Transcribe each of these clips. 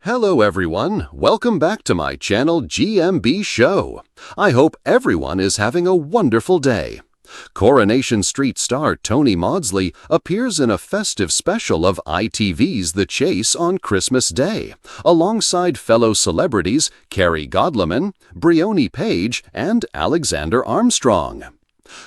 Hello everyone, welcome back to my channel GMB SHOW. I hope everyone is having a wonderful day. Coronation Street star Tony Maudsley appears in a festive special of ITV's The Chase on Christmas Day, alongside fellow celebrities Corrie, Brioni Page, and Alexander Armstrong.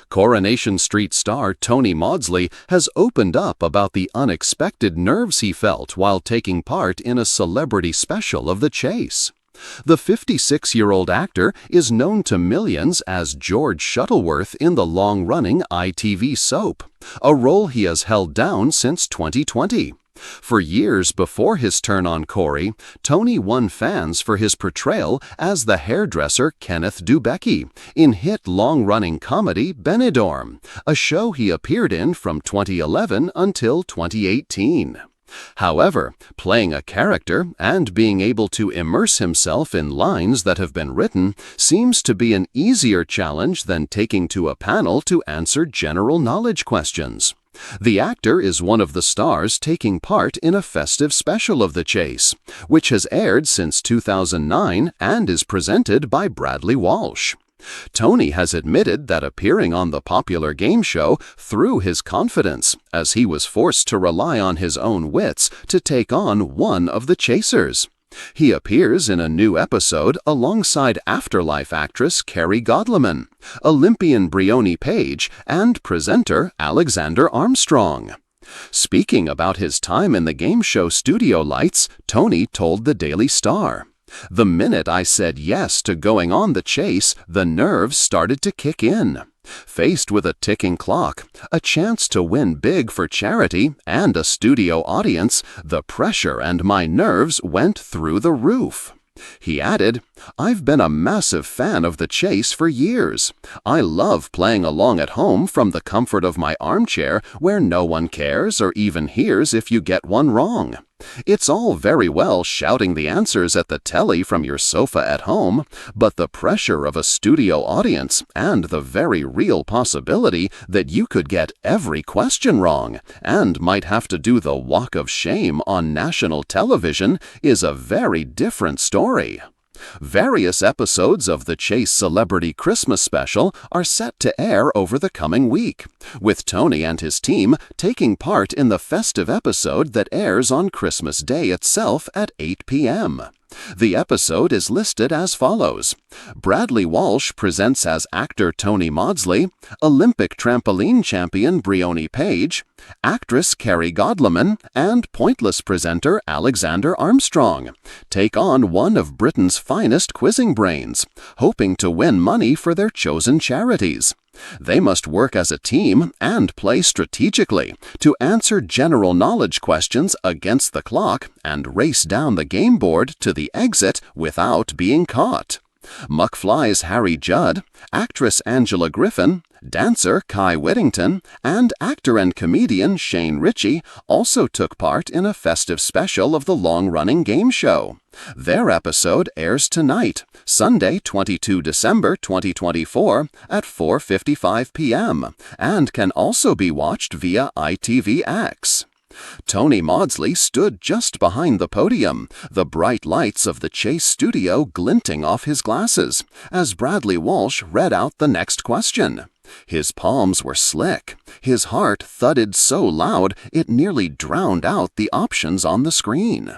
Coronation Street star Tony Maudsley has opened up about the unexpected nerves he felt while taking part in a celebrity special of The Chase. The 56-year-old actor is known to millions as George Shuttleworth in the long-running ITV soap, a role he has held down since 2020. For years before his turn on Corrie, Tony won fans for his portrayal as the hairdresser Kenneth Dubecki in hit long-running comedy Benidorm, a show he appeared in from 2011 until 2018. However, playing a character and being able to immerse himself in lines that have been written seems to be an easier challenge than taking to a panel to answer general knowledge questions. The actor is one of the stars taking part in a festive special of The Chase, which has aired since 2009 and is presented by Bradley Walsh. Tony has admitted that appearing on the popular game show threw his confidence, as he was forced to rely on his own wits to take on one of the chasers. He appears in a new episode alongside Afterlife actress Corrie, Olympian Brioni Page, and presenter Alexander Armstrong. Speaking about his time in the game show studio lights, Tony told the Daily Star, "The minute I said yes to going on The Chase, the nerves started to kick in. Faced with a ticking clock, a chance to win big for charity, and a studio audience, the pressure and my nerves went through the roof." He added, "I've been a massive fan of The Chase for years. I love playing along at home from the comfort of my armchair where no one cares or even hears if you get one wrong. It's all very well shouting the answers at the telly from your sofa at home, but the pressure of a studio audience and the very real possibility that you could get every question wrong and might have to do the walk of shame on national television is a very different story." Various episodes of The Chase Celebrity Christmas Special are set to air over the coming week, with Tony and his team taking part in the festive episode that airs on Christmas Day itself at 8 p.m. The episode is listed as follows: Bradley Walsh presents as actor Tony Maudsley, Olympic trampoline champion Brioni Page, actress Corrie, and Pointless presenter Alexander Armstrong take on one of Britain's finest quizzing brains, hoping to win money for their chosen charities. They must work as a team and play strategically to answer general knowledge questions against the clock and race down the game board to the exit without being caught. McFly's Harry Judd, actress Angela Griffin, dancer Kai Whittington, and actor and comedian Shane Ritchie also took part in a festive special of the long-running game show. Their episode airs tonight, Sunday, 22 December 2024 at 4:55 p.m. and can also be watched via ITVX. Tony Maudsley stood just behind the podium, the bright lights of the Chase studio glinting off his glasses, as Bradley Walsh read out the next question. His palms were slick. His heart thudded so loud it nearly drowned out the options on the screen.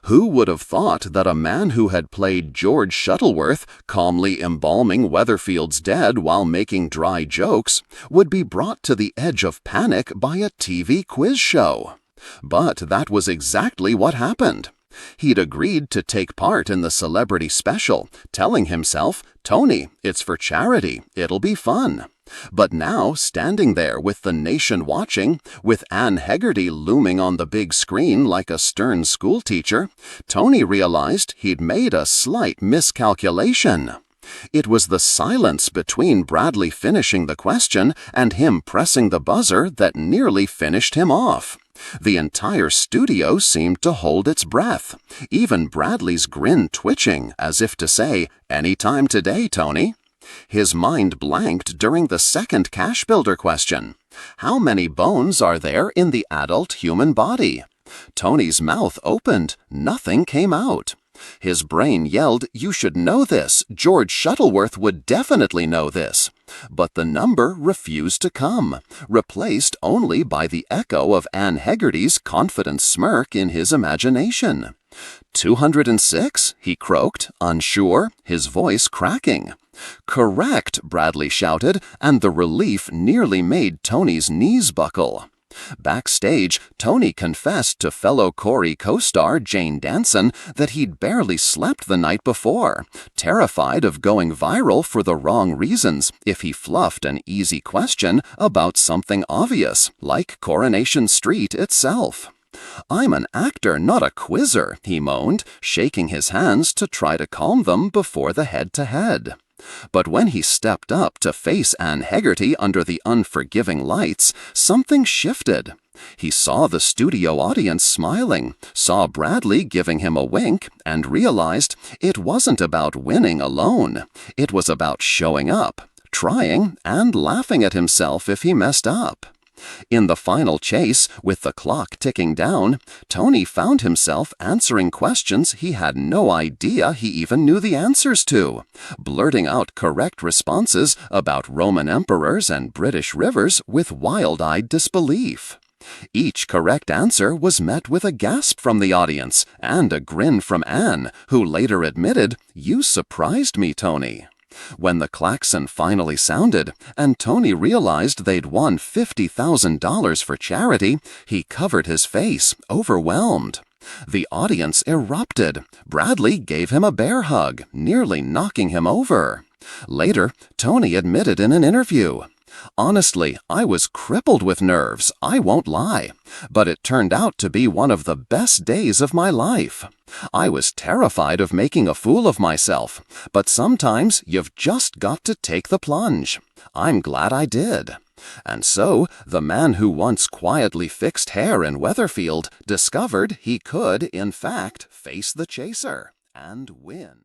Who would have thought that a man who had played George Shuttleworth, calmly embalming Weatherfield's dead while making dry jokes, would be brought to the edge of panic by a TV quiz show? But that was exactly what happened. He'd agreed to take part in the celebrity special, telling himself, "Tony, it's for charity, it'll be fun." But now, standing there with the nation watching, with Anne Hegarty looming on the big screen like a stern schoolteacher, Tony realized he'd made a slight miscalculation. It was the silence between Bradley finishing the question and him pressing the buzzer that nearly finished him off. The entire studio seemed to hold its breath, even Bradley's grin twitching as if to say, "Any time today, Tony." His mind blanked during the second cash builder question. How many bones are there in the adult human body? Tony's mouth opened. Nothing came out. His brain yelled, "You should know this. George Shuttleworth would definitely know this." But the number refused to come, replaced only by the echo of Anne Hegarty's confident smirk in his imagination. 206, he croaked, unsure, his voice cracking. "Correct," Bradley shouted, and the relief nearly made Tony's knees buckle. Backstage, Tony confessed to fellow Corrie co-star Jane Danson that he'd barely slept the night before, terrified of going viral for the wrong reasons if he fluffed an easy question about something obvious, like Coronation Street itself. "I'm an actor, not a quizzer," he moaned, shaking his hands to try to calm them before the head-to-head. But when he stepped up to face Anne Hegarty under the unforgiving lights, something shifted. He saw the studio audience smiling, saw Bradley giving him a wink, and realized it wasn't about winning alone. It was about showing up, trying, and laughing at himself if he messed up. In the final chase, with the clock ticking down, Tony found himself answering questions he had no idea he even knew the answers to, blurting out correct responses about Roman emperors and British rivers with wild-eyed disbelief. Each correct answer was met with a gasp from the audience and a grin from Anne, who later admitted, "You surprised me, Tony." When the klaxon finally sounded, and Tony realized they'd won $50,000 for charity, he covered his face, overwhelmed. The audience erupted. Bradley gave him a bear hug, nearly knocking him over. Later, Tony admitted in an interview, "Honestly, I was crippled with nerves, I won't lie. But it turned out to be one of the best days of my life. I was terrified of making a fool of myself, but sometimes you've just got to take the plunge. I'm glad I did." And so, the man who once quietly fixed hair in Weatherfield discovered he could, in fact, face the chaser and win.